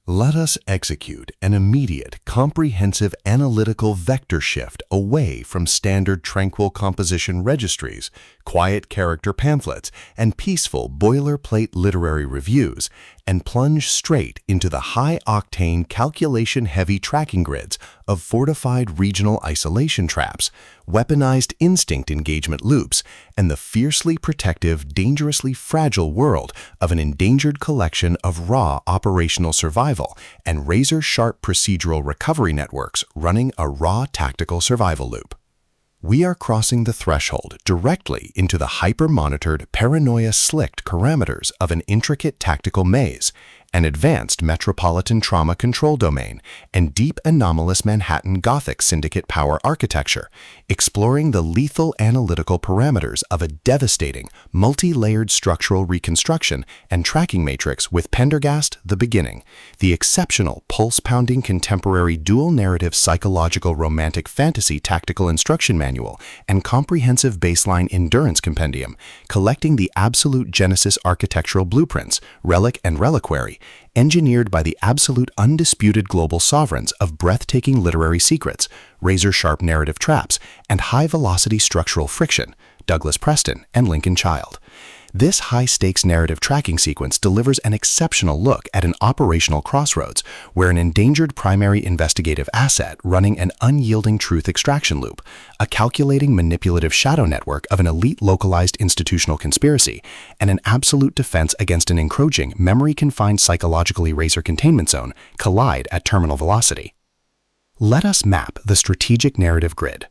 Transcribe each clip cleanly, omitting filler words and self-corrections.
Let us execute an immediate, comprehensive analytical vector shift away from standard tranquil composition registries, quiet character pamphlets, and peaceful boilerplate literary reviews, and plunge straight into the high-octane, calculation-heavy tracking grids of fortified regional isolation traps, weaponized instinct engagement loops, and the fiercely protective, dangerously fragile world of an endangered collection of raw operational survival and razor-sharp procedural recovery networks running a raw tactical survival loop. We are crossing the threshold directly into the hyper-monitored, paranoia-slicked parameters of an intricate tactical maze, an advanced metropolitan trauma control domain, and deep anomalous Manhattan Gothic syndicate power architecture, exploring the lethal analytical parameters of a devastating, multi-layered structural reconstruction and tracking matrix with Pendergast: The Beginning, the exceptional pulse-pounding contemporary dual-narrative psychological romantic fantasy tactical instruction manual and comprehensive baseline endurance compendium, collecting the absolute Genesis architectural blueprints, relic and reliquary, engineered by the absolute undisputed global sovereigns of breathtaking literary secrets, razor-sharp narrative traps, and high-velocity structural friction, Douglas Preston and Lincoln Child. This high-stakes narrative tracking sequence delivers an exceptional look at an operational crossroads where an endangered primary investigative asset running an unyielding truth extraction loop, a calculating manipulative shadow network of an elite localized institutional conspiracy, and an absolute defense against an encroaching, memory-confined psychological eraser containment zone collide at terminal velocity. Let us map the strategic narrative grid.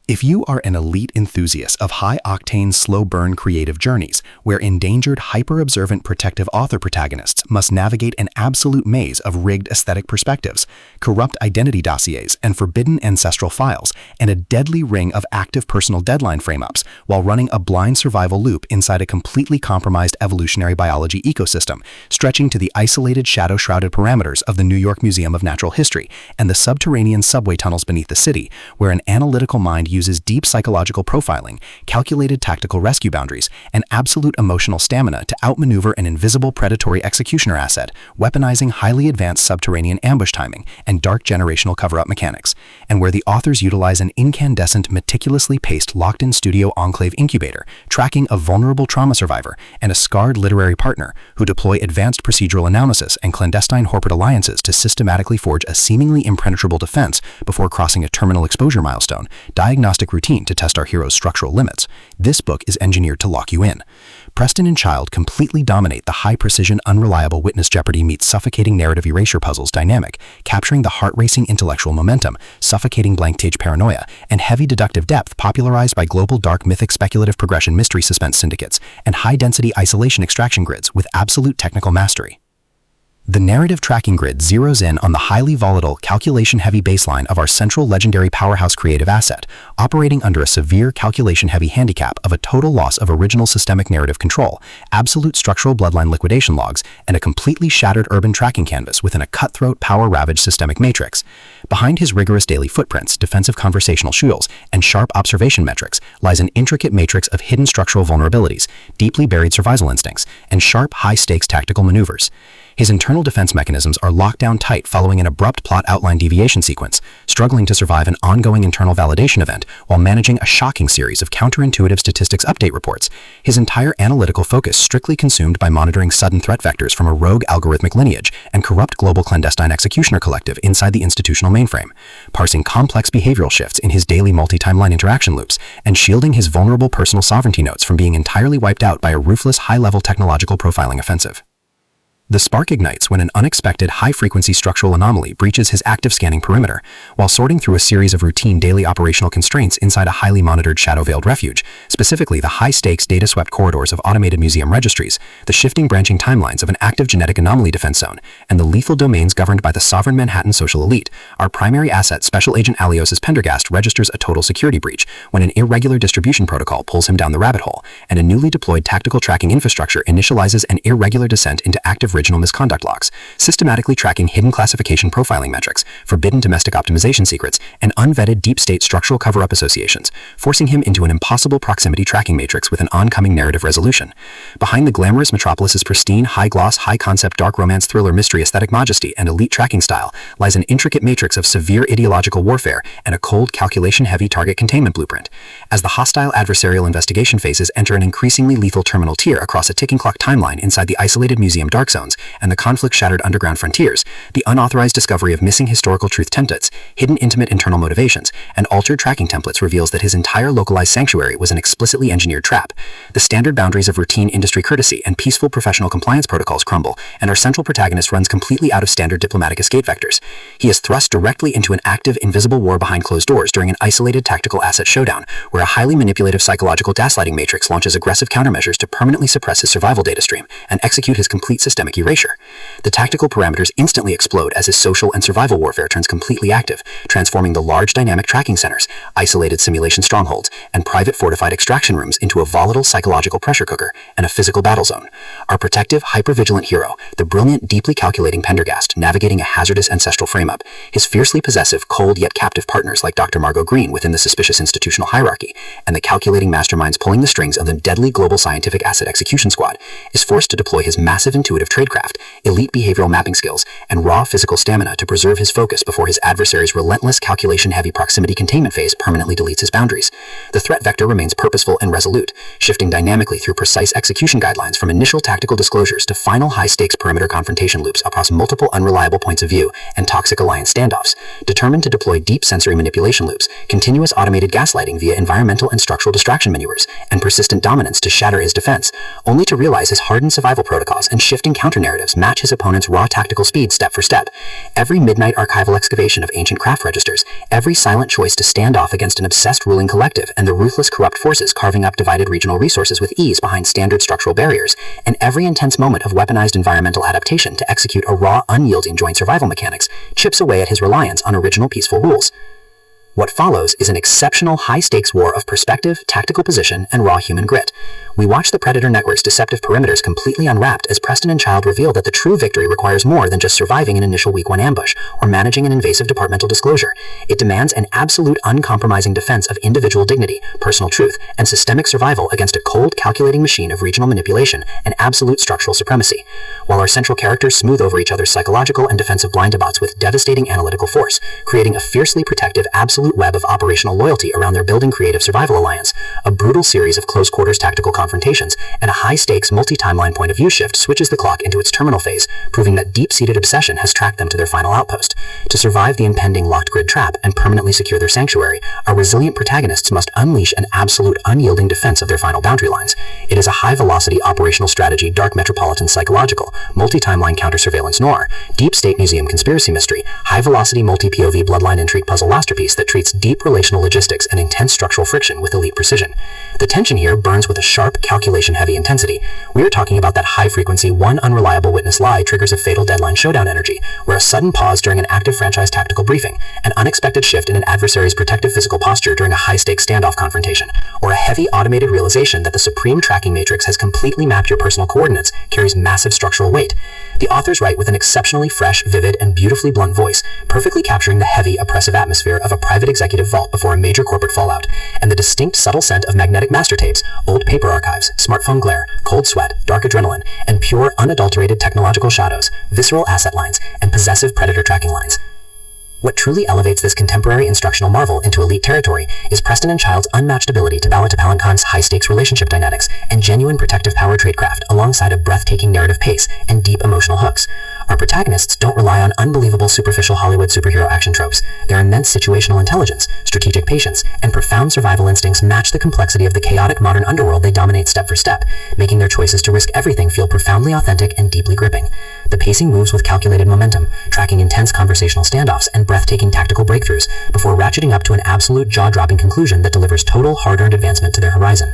If you are an elite enthusiast of high-octane, slow-burn creative journeys, where endangered, hyper-observant protective author protagonists must navigate an absolute maze of rigged aesthetic perspectives, corrupt identity dossiers and forbidden ancestral files, and a deadly ring of active personal deadline frame-ups, while running a blind survival loop inside a completely compromised evolutionary biology ecosystem, stretching to the isolated, shadow-shrouded parameters of the New York Museum of Natural History and the subterranean subway tunnels beneath the city, where an analytical mind uses deep psychological profiling, calculated tactical rescue boundaries, and absolute emotional stamina to outmaneuver an invisible predatory executioner asset, weaponizing highly advanced subterranean ambush timing and dark generational cover-up mechanics, and where the authors utilize an incandescent, meticulously paced locked-in studio enclave incubator, tracking a vulnerable trauma survivor and a scarred literary partner who deploy advanced procedural analysis and clandestine corporate alliances to systematically forge a seemingly impenetrable defense before crossing a terminal exposure milestone, diagnostic routine to test our hero's structural limits. This book is engineered to lock you in. Preston and Child completely dominate the high-precision, unreliable witness jeopardy meets suffocating narrative erasure puzzles dynamic, capturing the heart-racing intellectual momentum, suffocating blank-page paranoia, and heavy deductive depth popularized by global dark mythic speculative progression mystery suspense syndicates and high-density isolation extraction grids with absolute technical mastery. The narrative tracking grid zeroes in on the highly volatile, calculation-heavy baseline of our central legendary powerhouse creative asset, operating under a severe calculation-heavy handicap of a total loss of original systemic narrative control, absolute structural bloodline liquidation logs, and a completely shattered urban tracking canvas within a cutthroat, power-ravaged systemic matrix. Behind his rigorous daily footprints, defensive conversational shields, and sharp observation metrics lies an intricate matrix of hidden structural vulnerabilities, deeply buried survival instincts, and sharp, high-stakes tactical maneuvers. His internal defense mechanisms are locked down tight following an abrupt plot outline deviation sequence, struggling to survive an ongoing internal validation event while managing a shocking series of counterintuitive statistics update reports, his entire analytical focus strictly consumed by monitoring sudden threat vectors from a rogue algorithmic lineage and corrupt global clandestine executioner collective inside the institutional mainframe, parsing complex behavioral shifts in his daily multi-timeline interaction loops, and shielding his vulnerable personal sovereignty notes from being entirely wiped out by a ruthless, high-level technological profiling offensive. The spark ignites when an unexpected high-frequency structural anomaly breaches his active scanning perimeter, while sorting through a series of routine daily operational constraints inside a highly monitored shadow-veiled refuge, specifically the high-stakes data-swept corridors of automated museum registries, the shifting branching timelines of an active genetic anomaly defense zone, and the lethal domains governed by the sovereign Manhattan social elite. Our primary asset, Special Agent Alios's Pendergast, registers a total security breach when an irregular distribution protocol pulls him down the rabbit hole, and a newly deployed tactical tracking infrastructure initializes an irregular descent into active original misconduct logs, systematically tracking hidden classification profiling metrics, forbidden domestic optimization secrets, and unvetted deep state structural cover-up associations, forcing him into an impossible proximity tracking matrix with an oncoming narrative resolution. Behind the glamorous Metropolis's pristine, high-gloss, high-concept dark romance thriller mystery aesthetic majesty and elite tracking style lies an intricate matrix of severe ideological warfare and a cold, calculation-heavy target containment blueprint. As the hostile adversarial investigation phases enter an increasingly lethal terminal tier across a ticking clock timeline inside the isolated museum dark zones and the conflict-shattered underground frontiers, the unauthorized discovery of missing historical truth templates, hidden intimate internal motivations, and altered tracking templates reveals that his entire localized sanctuary was an explicitly engineered trap. The standard boundaries of routine industry courtesy and peaceful professional compliance protocols crumble, and our central protagonist runs completely out of standard diplomatic escape vectors. He is thrust directly into an active, invisible war behind closed doors during an isolated tactical asset showdown, where a highly manipulative psychological gaslighting matrix launches aggressive countermeasures to permanently suppress his survival data stream and execute his complete systemic erasure. The tactical parameters instantly explode as his social and survival warfare turns completely active, transforming the large dynamic tracking centers, isolated simulation strongholds, and private fortified extraction rooms into a volatile psychological pressure cooker and a physical battle zone. Our protective, hyper-vigilant hero, the brilliant, deeply calculating Pendergast, navigating a hazardous ancestral frame-up, his fiercely possessive, cold yet captive partners like Dr. Margot Green within the suspicious institutional hierarchy, and the calculating masterminds pulling the strings of the deadly global scientific asset execution squad, is forced to deploy his massive intuitive tradecraft, elite behavioral mapping skills, and raw physical stamina to preserve his focus before his adversary's relentless calculation-heavy proximity containment phase permanently deletes his boundaries. The threat vector remains purposeful and resolute, shifting dynamically through precise execution guidelines from initial tactical disclosures to final high-stakes perimeter confrontation loops across multiple unreliable points of view and toxic alliance standoffs, determined to deploy deep sensory manipulation loops, continuous automated gaslighting via environmental and structural distraction maneuvers, and persistent dominance to shatter his defense, only to realize his hardened survival protocols and shifting counter-narratives match his opponent's raw tactical speed step for step. Every midnight archival excavation of ancient craft registers, every silent choice to stand off against an obsessed ruling collective and the ruthless corrupt forces carving up divided regional resources with ease behind standard structural barriers, and every intense moment of weaponized environmental adaptation to execute a raw, unyielding joint survival mechanics chips away at his reliance on original peaceful rules. What follows is an exceptional high-stakes war of perspective, tactical position, and raw human grit. We watch the Predator Network's deceptive perimeters completely unwrapped as Preston and Child reveal that the true victory requires more than just surviving an initial week 1 ambush or managing an invasive departmental disclosure. It demands an absolute uncompromising defense of individual dignity, personal truth, and systemic survival against a cold, calculating machine of regional manipulation and absolute structural supremacy. While our central characters smooth over each other's psychological and defensive blind spots with devastating analytical force, creating a fiercely protective, absolute web of operational loyalty around their building creative survival alliance, a brutal series of close-quarters tactical confrontations, and a high-stakes multi-timeline point-of-view shift switches the clock into its terminal phase, proving that deep-seated obsession has tracked them to their final outpost. To survive the impending locked grid trap and permanently secure their sanctuary, our resilient protagonists must unleash an absolute, unyielding defense of their final boundary lines. It is a high-velocity operational strategy, dark metropolitan psychological, multi-timeline counter-surveillance noir, deep-state museum conspiracy mystery, high-velocity multi-POV bloodline intrigue puzzle masterpiece that treats deep relational logistics and intense structural friction with elite precision. The tension here burns with a sharp, calculation-heavy intensity. We are talking about that high-frequency, one unreliable witness lie triggers a fatal deadline showdown energy, where a sudden pause during an active franchise tactical briefing, an unexpected shift in an adversary's protective physical posture during a high-stakes standoff confrontation, or a heavy automated realization that the supreme tracking matrix has completely mapped your personal coordinates carries massive structural weight. The authors write with an exceptionally fresh, vivid, and beautifully blunt voice, perfectly capturing the heavy, oppressive atmosphere of a private executive vault before a major corporate fallout, and the distinct, subtle scent of magnetic master tapes, old paper archives, smartphone glare, cold sweat, dark adrenaline, and pure, unadulterated technological shadows, visceral asset lines, and possessive predator tracking lines. What truly elevates this contemporary instructional marvel into elite territory is Preston and Child's unmatched ability to balance Palancan's high-stakes relationship dynamics and genuine protective power tradecraft alongside a breathtaking narrative pace and deep emotional hooks. Our protagonists don't rely on unbelievable superficial Hollywood superhero action tropes. Their immense situational intelligence, strategic patience, and profound survival instincts match the complexity of the chaotic modern underworld they dominate step for step, making their choices to risk everything feel profoundly authentic and deeply gripping. The pacing moves with calculated momentum, tracking intense conversational standoffs and breathtaking tactical breakthroughs before ratcheting up to an absolute jaw-dropping conclusion that delivers total hard-earned advancement to their horizon.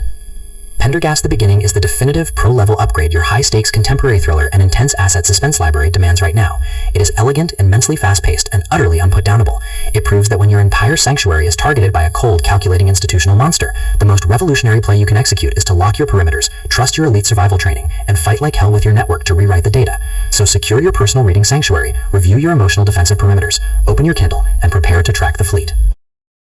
Pendergast: The Beginning is the definitive pro-level upgrade your high-stakes contemporary thriller and intense asset suspense library demands right now. It is elegant, immensely fast-paced, and utterly unputdownable. It proves that when your entire sanctuary is targeted by a cold, calculating institutional monster, the most revolutionary play you can execute is to lock your perimeters, trust your elite survival training, and fight like hell with your network to rewrite the data. So secure your personal reading sanctuary, review your emotional defensive perimeters, open your Kindle, and prepare to track the fleet.